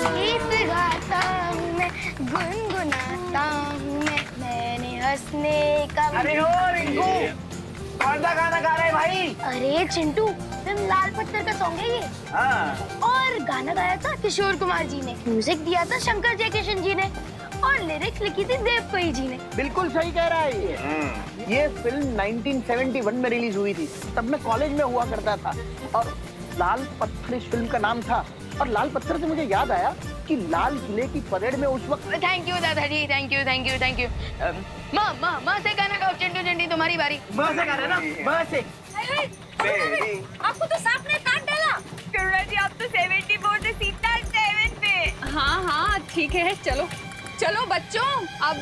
गीत गाता हूँ मैं, गुनगुनाता हूँ मैंने हंसने का। अरे ओ रिंकू, कौन सा गाना गा रहे हैं भाई? अरे चिंटू, फिल्म लाल पत्थर का सॉन्ग है ये। हाँ। और गाना गाया था किशोर कुमार जी ने, म्यूजिक दिया था शंकर जयकिशन जी ने, और लिरिक्स लिखी थी देव कोई जी ने। बिल्कुल सही कह रहा है ये फिल्म 1971 में रिलीज हुई थी, तब मैं कॉलेज में हुआ करता था, और लाल पत्थर इस फिल्म का नाम था। और लाल पत्थर से मुझे याद आया कि लाल किले की परेड में उस वक्त। थैंक यू दादाजी, thank you thank you thank you. माँ से गाना गाओ, चिंटू चिंटी तुम्हारी बारी। माँ से गा रहे ना, माँ से। आपको तो सांप ने काट डाला। करुणा जी, आप तो 74 से सीधा 7 पे। हाँ ठीक है, चलो चलो बच्चों, अब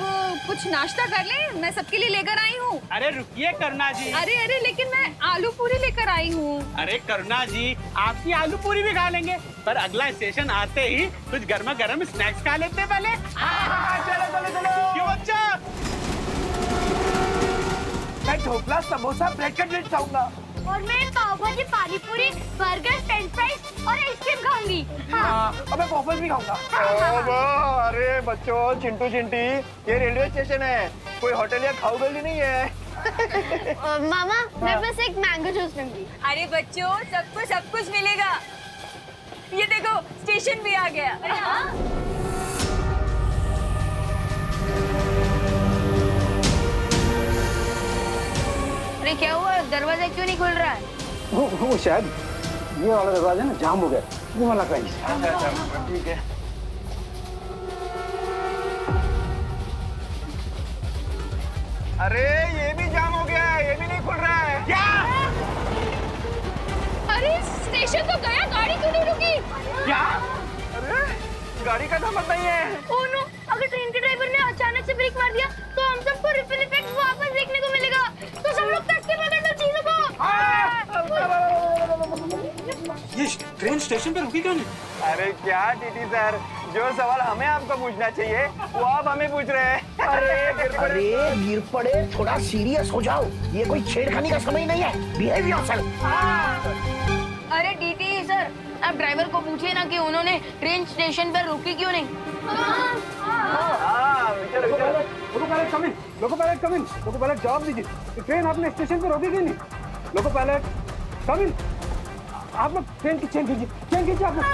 कुछ नाश्ता कर लें, मैं सबके लिए लेकर आई हूँ। अरे रुकिए करुणा जी। अरे लेकिन मैं आलू पूरी लेकर आई हूँ। अरे करुणा जी, आपकी आलू पूरी भी खा लेंगे, पर अगला स्टेशन आते ही कुछ गर्मा गर्म स्नैक्स खा लेते हैं पहले। चलो। क्यों बच्चा? मैं ढोकला, समोसा, ब्रेड कटलेट खाऊंगा। और मैं पाव भाजी, पानी पूरी, बर्गर, फ्रेंच फ्राइज और आइसक्रीम खाऊंगी। और मैं वॉफल्स भी खाऊंगा। अरे बच्चों, चिंटू चिंटी, ये रेलवे स्टेशन है, कोई होटल या खाऊ गली नहीं है। मामा, मैं बस एक मैंगो जूस लूंगी। अरे बच्चों, सबको सब कुछ मिलेगा। ये देखो, स्टेशन भी आ गया। अरे क्या हुआ, दरवाजा क्यों नहीं खुल रहा है? वो शायद ये वाला दरवाजा ना जाम हो गया, वो वाला कहीं। अच्छा, ठीक है। अरे ये भी जाम हो गया है, ये भी नहीं खुल रहा है। क्या? अरे स्टेशन तो गया, गाड़ी क्यों नहीं रुकी? क्या? अरे गाड़ी का नंबर नहीं है। ओह नो, अगर ट्रेन के ड्राइवर ने अचानक से ब्रेक मार दिया तो हम सबको रिपल इफेक्ट वापस देखने को मिलेगा। तो सब लोग कस के पकड़ लो चीजों को। ये ट्रेन स्टेशन पे रुकी क्यों नहीं? अरे क्या टीटी सर, जो सवाल हमें आपको पूछना चाहिए वो आप हमें पूछ रहे हैं। अरे गिर पड़े, थोड़ा सीरियस हो जाओ, ये कोई छेड़खानी का समय नहीं है। Behave yourself. अरे डीटी सर, आप ड्राइवर को पूछिए ना कि उन्होंने ट्रेन स्टेशन पर रुकी क्यों नहीं। लोको पायलट जवाब दीजिए, ट्रेन आपने स्टेशन पे रोकी क्यों नहीं? लोको पायलट कम इन। आप लोग ट्रेन की चेन खींचिए आप लोग।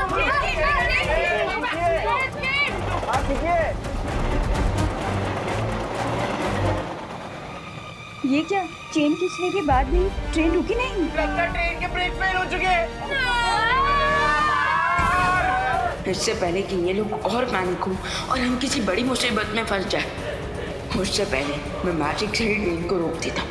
ये क्या, चेन खींचने के बाद भी ट्रेन रुकी नहीं? ट्रेन के ब्रेक फेल हो चुके हैं। इससे पहले कि ये लोग और पैनिक हो और हम किसी बड़ी मुसीबत में फंस जाए, उससे पहले मैं मैजिक से ही ट्रेन को रोक देता।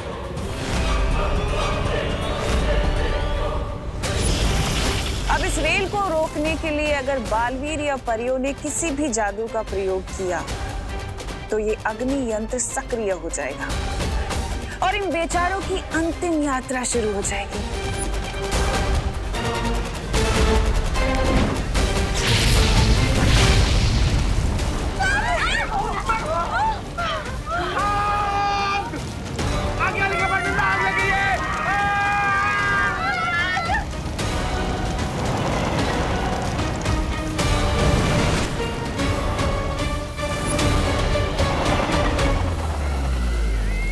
अब इस रेल को रोकने के लिए अगर बालवीर या परियों ने किसी भी जादू का प्रयोग किया तो ये अग्नि यंत्र सक्रिय हो जाएगा और इन बेचारों की अंतिम यात्रा शुरू हो जाएगी।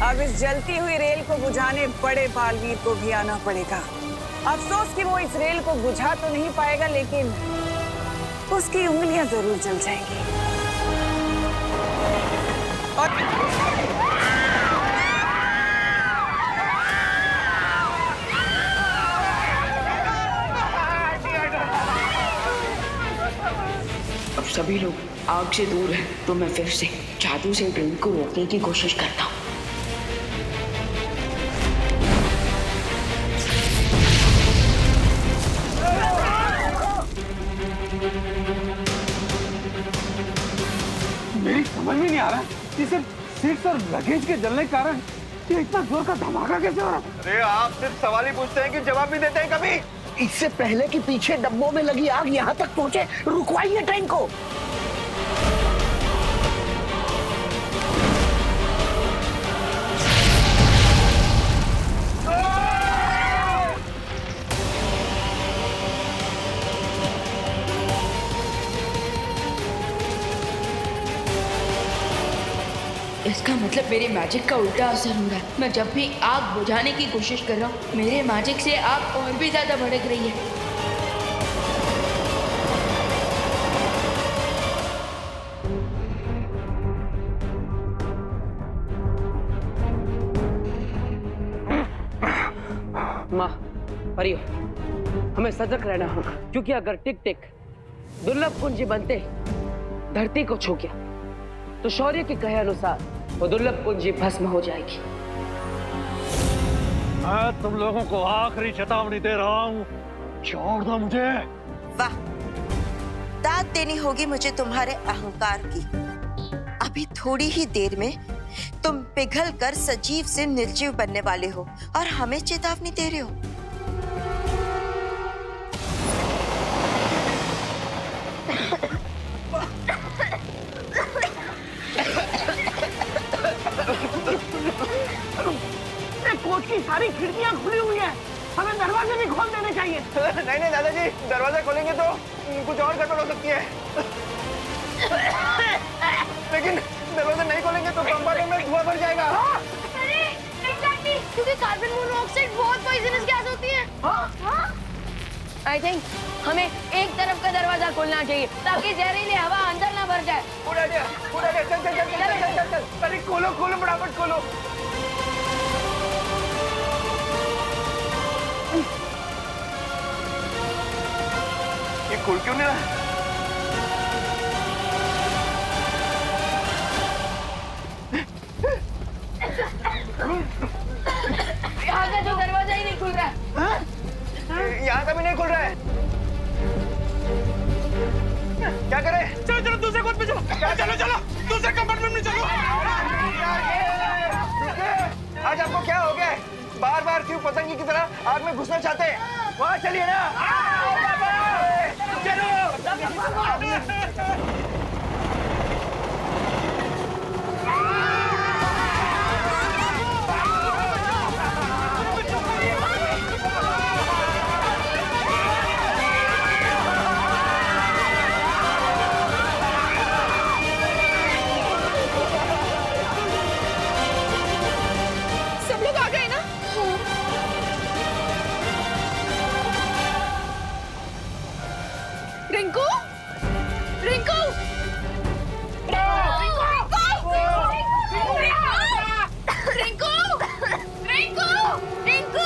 अब इस जलती हुई रेल को बुझाने बड़े बालवीर को भी आना पड़ेगा। अफसोस कि वो इस रेल को बुझा तो नहीं पाएगा, लेकिन उसकी उंगलियां जरूर जल जाएंगी। और अब सभी लोग आग से दूर हैं, तो मैं फिर से जादू से ट्रेन को रोकने की कोशिश करता हूँ। मेरी समझ में नहीं आ रहा कि सिर्फ सीट्स और लगेज के जलने के कारण ये इतना जोर का धमाका कैसे हो रहा? अरे आप सिर्फ सवाल ही पूछते हैं कि जवाब भी देते हैं कभी? इससे पहले कि पीछे डब्बों में लगी आग यहाँ तक पहुँचे, रुकवाइए ट्रेन को। इसका मतलब मेरे मैजिक का उल्टा असर हो रहा है। मैं जब भी आग बुझाने की कोशिश कर रहा हूँ, मेरे मैजिक से आग और भी ज्यादा भड़क रही है। माँ, परियो, हमें सतर्क रहना होगा, क्योंकि अगर टिक टिक दुर्लभ कुंजी बनते धरती को छू गया तो शौर्य के कहे अनुसार वो दुर्लभ कुंजी भस्म हो जाएगी। मैं तुम लोगों को आखिरी चेतावनी दे रहा हूँ, छोड़ दो मुझे। वाह, दाद देनी होगी मुझे तुम्हारे अहंकार की। अभी थोड़ी ही देर में तुम पिघल कर सजीव से निर्जीव बनने वाले हो और हमें चेतावनी दे रहे हो। कोच की सारी खिड़कियां खुली हुई हैं, हमें दरवाजे भी खोल देने चाहिए। नहीं नहीं दादाजी, दरवाजा खोलेंगे तो कुछ और गड़बड़ हो सकती है। लेकिन दरवाजा नहीं खोलेंगे तो कंपार्टमेंट में धुआं भर जाएगा। अरे एग्जैक्टली, क्योंकि कार्बन मोनोऑक्साइड बहुत पॉइजनस गैस होती है। आई थिंक हमें एक तरफ का दरवाजा खोलना चाहिए ताकि जहरीली हवा अंदर ना भर जाए। उड़ा दिया, चल चल चल चल चल चल चल। अरे खोलो खोलो, फटाफट खोलो। ये खोल क्यों नहीं रहा? यहाँ का जो दरवाजा ही नहीं खुल रहा है। यहाँ का भी नहीं खुल रहा है। क्या करें? चलो चलो दूसरे कोच पे चलो। चलो चलो दूसरे कंपार्टमेंट में चलो। आज आपको क्या हो गया? बार बार क्यों पतंगी की तरह आग में घुसना चाहते हैं? वहाँ चलिए ना। चलो। सब लोग आ गए ना? रिंकू, रिंकू, रिंकू, रिंकू, रिंकू, रिंकू,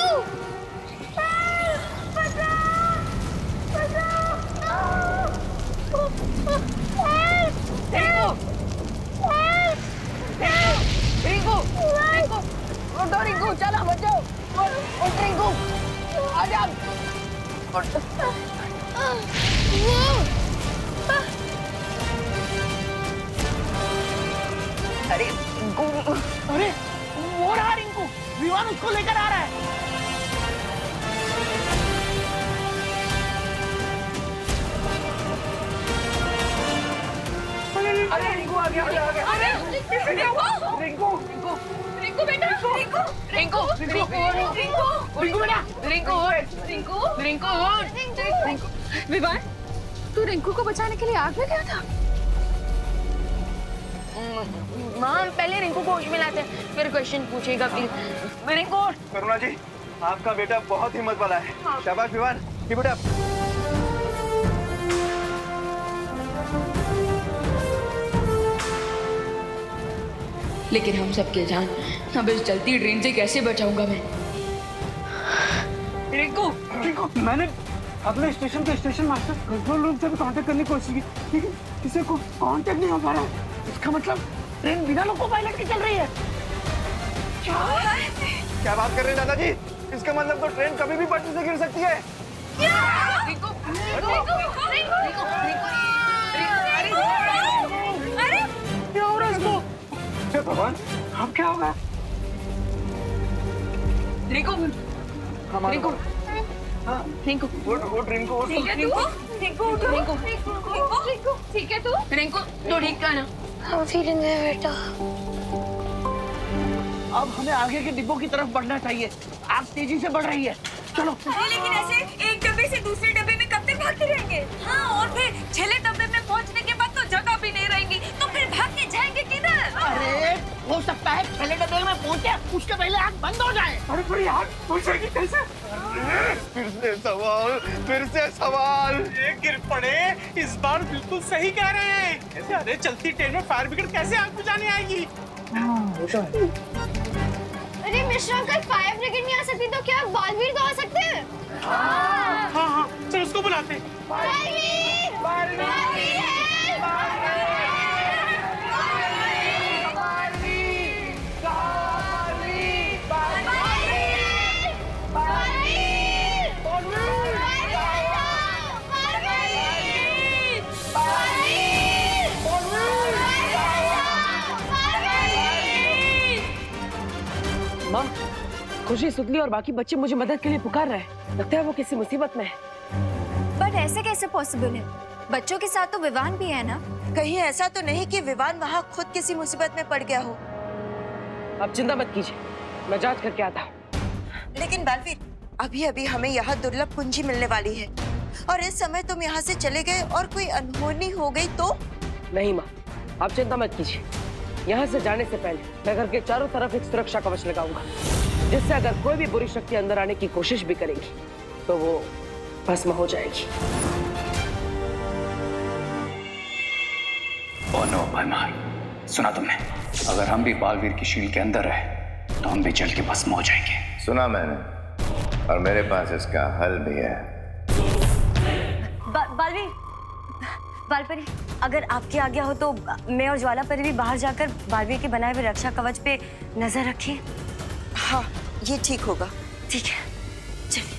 रिंकू, उठो रिंकू, चलो बच्चों, उठ रिंकू, आजा। अरे रिंकू, अरे वो रहा रिंकू, विवान उसको लेकर आ रहा है। अरे रिंकू आ गया, आ गया। अरे रिंकू, रिंकू, रिंकू बेटा, रिंकू, रिंकू, रिंकू, रिंकू, रिंकू बेटा, रिंकू, रिंकू, रिंकू, विवान, तू रिंकू को बचाने के लिए आग में गया था? माँ पहले रिंकू को होश में लाते हैं, फिर क्वेश्चन पूछेगा प्लीज। रिंकू, करुणा जी, आपका बेटा बहुत हिम्मत वाला है। शाबाश विवान, कीप इट अप। लेकिन हम सबके जान अब इस जलती ट्रेन से कैसे बचाऊंगा मैं? रिंकू, रिंकू, मैंने अपने स्टेशन के स्टेशन मास्टर कंट्रोल रूम से भी कांटेक्ट करने की कोशिश की, लेकिन किसी को कांटेक्ट नहीं हो पा रहा है। इसका मतलब ट्रेन बिना लोको पायलट के चल रही है। क्या बात कर रहे हैं दादाजी? इसका मतलब तो ट्रेन कभी भी पटरी से गिर सकती है। रिंकू, रिंकू, रिंकू, रिंकू, अरे क्या हो रहा है इसको? हे भगवान, अब क्या होगा? रिंकू, रिंकू, रिंकू, उठ रिंकू, उठ। ठीक है तू? रिंकू, उठो। रिंकू, रिंकू, ठीक है तू? रिंकू, तो ठीक है ना? हम फीलेंगे बेटा। अब हमें आगे के डिब्बों की तरफ बढ़ना चाहिए। आग तेजी से बढ़ रही है, चलो। अरे लेकिन ऐसे एक डब्बे से दूसरे डब्बे में कब तक भागते रहेंगे? हाँ, और फिर छले डब्बे में पहुंचने के बाद तो जगह भी नहीं रहेगी, तो फिर भाग के जाएंगे किधर? अरे सोचे उसके पहले आग बंद हो जाए। अरे पर ये आग बुझेगी कैसे? फिर से सवाल ये गिर पड़े। इस बार बिल्कुल सही कह रहे हैं। ऐसे अरे चलती ट्रेन में फायर ब्रिगेड कैसे आग बुझाने आएगी? अरे मिश्रा अंकल, फायर ब्रिगेड नहीं आ सकती तो क्या बालवीर तो आ सकते हैं? हाँ हाँ, चलो उसको बुलाते हैं। बालवीर! बालवीर है! माँ, खुशी, सुतली और बाकी बच्चे मुझे मदद के लिए पुकार रहे हैं। लगता है वो किसी मुसीबत में है। बट ऐसे कैसे पॉसिबल है? बच्चों के साथ तो विवान भी है ना? कहीं ऐसा तो नहीं कि विवान वहाँ खुद किसी मुसीबत में पड़ गया हो? आप चिंता मत कीजिए, मैं जांच करके आता हूँ। लेकिन बालवीर, अभी अभी हमें यहाँ दुर्लभ कुंजी मिलने वाली है और इस समय तुम यहाँ से चले गए और कोई अनहोनी हो गई तो? नहीं माँ, आप चिंता मत कीजिए। यहाँ से जाने से पहले मैं घर के चारों तरफ एक सुरक्षा कवच लगाऊंगा, जिससे अगर कोई भी बुरी शक्ति अंदर आने की कोशिश भी करेगी तो वो भस्म हो जाएगी। नो भरमार, सुना तुमने? अगर हम भी बालवीर की शील के अंदर रहे तो हम भी जल के भस्म हो जाएंगे। सुना मैंने, और मेरे पास इसका हल भी है। बालवीर, बालपरी, अगर आपकी आज्ञा हो तो मैं और ज्वाला परी भी बाहर जाकर बालवीर के बनाए हुए रक्षा कवच पे नजर रखें। हाँ, ये ठीक होगा। ठीक है, चलिए।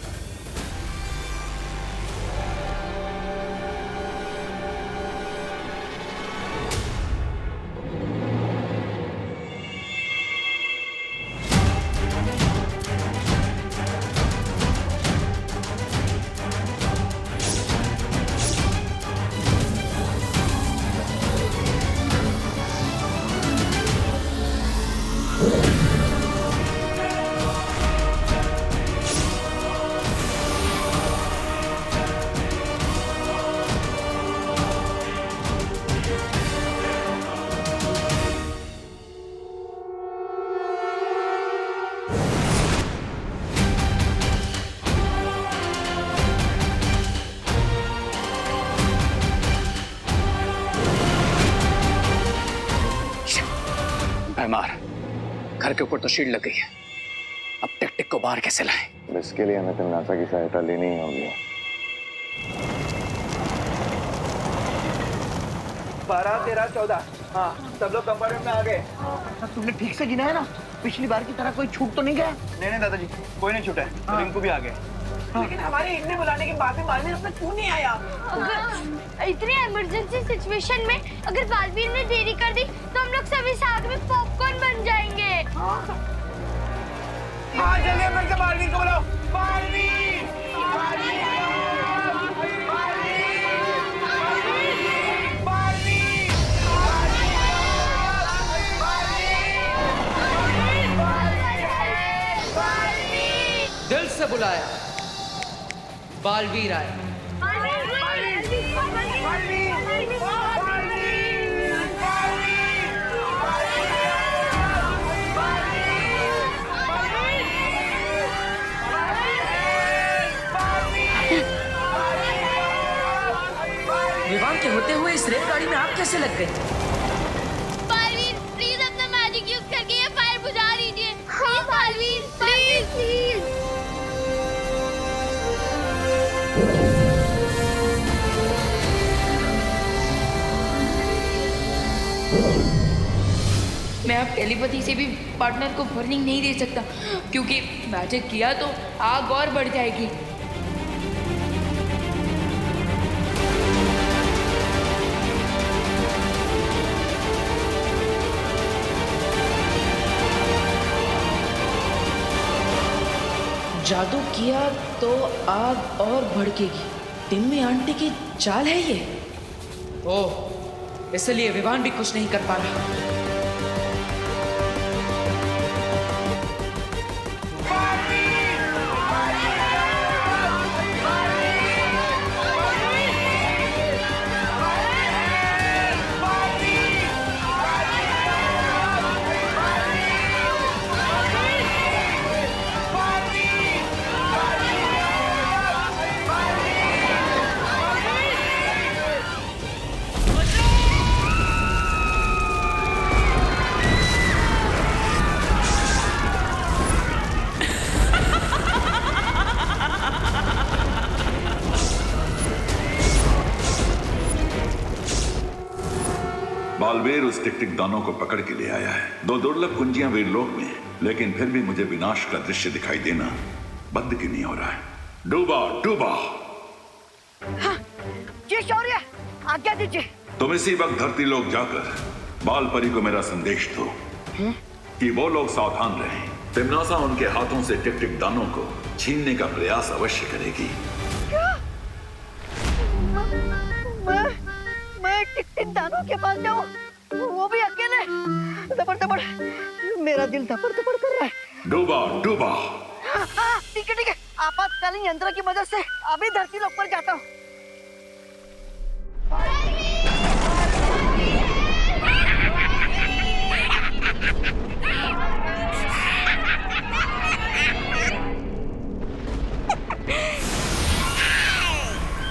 भरमार, घर के ऊपर तो शील्ड लग गई है, अब टिक टिक को बाहर कैसे लाएं? इसके लिए हमें तमनासा की सहायता लेनी ही होगी। 12, 13, 14। हाँ, सब लोग कंपार्टमेंट में आ गए। तुमने ठीक से गिना है ना? पिछली बार की तरह कोई छूट तो नहीं गया? नहीं दादाजी, कोई नहीं छूटा है। रिंकू भी आ गए। लेकिन हमारे इतने बुलाने के बाद में बालवीर अपना क्यों नहीं आया? इतनी इमरजेंसी सिचुएशन में अगर बालवीर ने देरी कर दी तो हम लोग सभी साथ में पॉपकॉर्न बन जाएंगे। हाँ, जल्दी फिर से बालवीर को बुलाओ। बालवीर! बालवीर! दिल से बुलाया, बालवीर आए। विवान के होते हुए इस रेलगाड़ी में आप कैसे लग गए? बालवीर, प्लीज अपना मैजिक यूज करके ये फायर बुझा दीजिए। Please Baalveer, please please. मैं अब टेलीपैथी से भी पार्टनर को वार्निंग नहीं दे सकता, क्योंकि मैजिक किया तो आग और बढ़ जाएगी। जादू किया तो आग और भड़केगी। टिम्मी आंटी की चाल है ये। ओह, इसलिए विवान भी कुछ नहीं कर पा रहा। बालवीर उस टिक-टिक दानों को पकड़ के ले आया है। 2 दुर्लभ कुंजियां वीरलोक में, लेकिन फिर भी मुझे विनाश का दृश्य दिखाई देना बंद क्यों नहीं हो रहा है? डूबा डूबा। हाँ, जी शौर्य, आज्ञा दीजिए। तुम इसी वक्त धरती लोक जाकर बाल परी को मेरा संदेश दो कि वो लोग सावधान रहें। तिम्नासा उनके हाथों से टिक-टिक दानों को छीनने का प्रयास अवश्य करेगी। क्या? मैं टिक-टिक दानों के पास जाऊं, वो भी अकेले? दबड़ मेरा दिल दबड़ कर रहा है। डूबा डूबा। हाँ, ठीक है, आपातकालीन यंत्र की मदद से अभी धरती लोक पर जाता हूँ।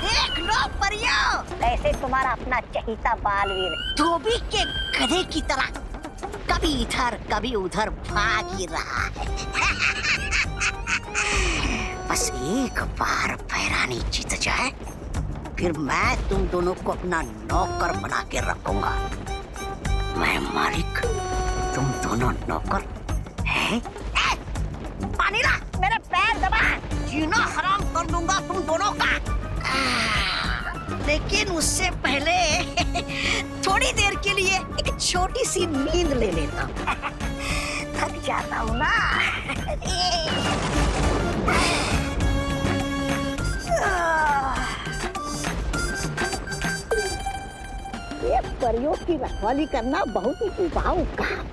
देख लो परियों, ऐसे तुम्हारा अपना चहीता बालवीर धोबी के गधे की तरह कभी इधर कभी उधर भाग ही रहा है। बस एक बार पैरानी जीत जाए, फिर मैं तुम दोनों को अपना नौकर बना के रखूंगा। मैं मालिक, तुम दोनों नौकर हैं? पानी ला, मेरे पैर दबा, जीना हराम कर दूंगा तुम दोनों का। लेकिन उससे पहले थोड़ी देर के लिए एक छोटी सी नींद ले लेता हूँ। थक जाता हूँ ना। ये परियों की रखवाली करना बहुत ही उबाऊ काम।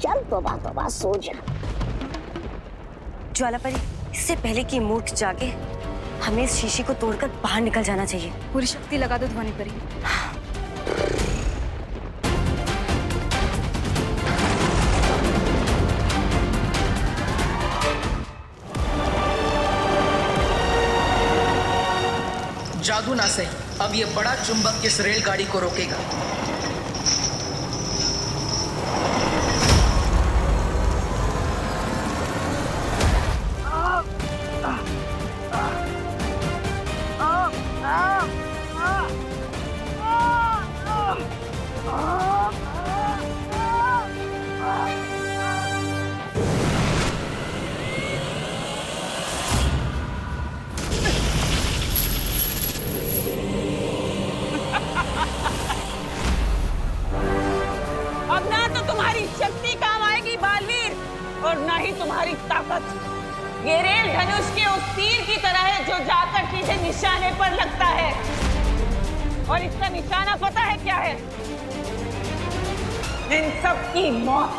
चल तोबा सो जा। ज्वालापरी, इससे पहले कि मूर्ख जागे, हमें इस शीशी को तोड़कर बाहर निकल जाना चाहिए। पूरी शक्ति लगा दो ध्वनि परी। जादू ना से अब ये बड़ा चुंबक इस रेलगाड़ी को रोकेगा। अब ना तो तुम्हारी शक्ति काम आएगी बालवीर, और ना ही तुम्हारी ताकत। ये रेल धनुष के उस तीर की तरह है जो जाकर सीधे निशाने पर लगता है, और इसका निशाना पता है क्या है? इन सब की मौत।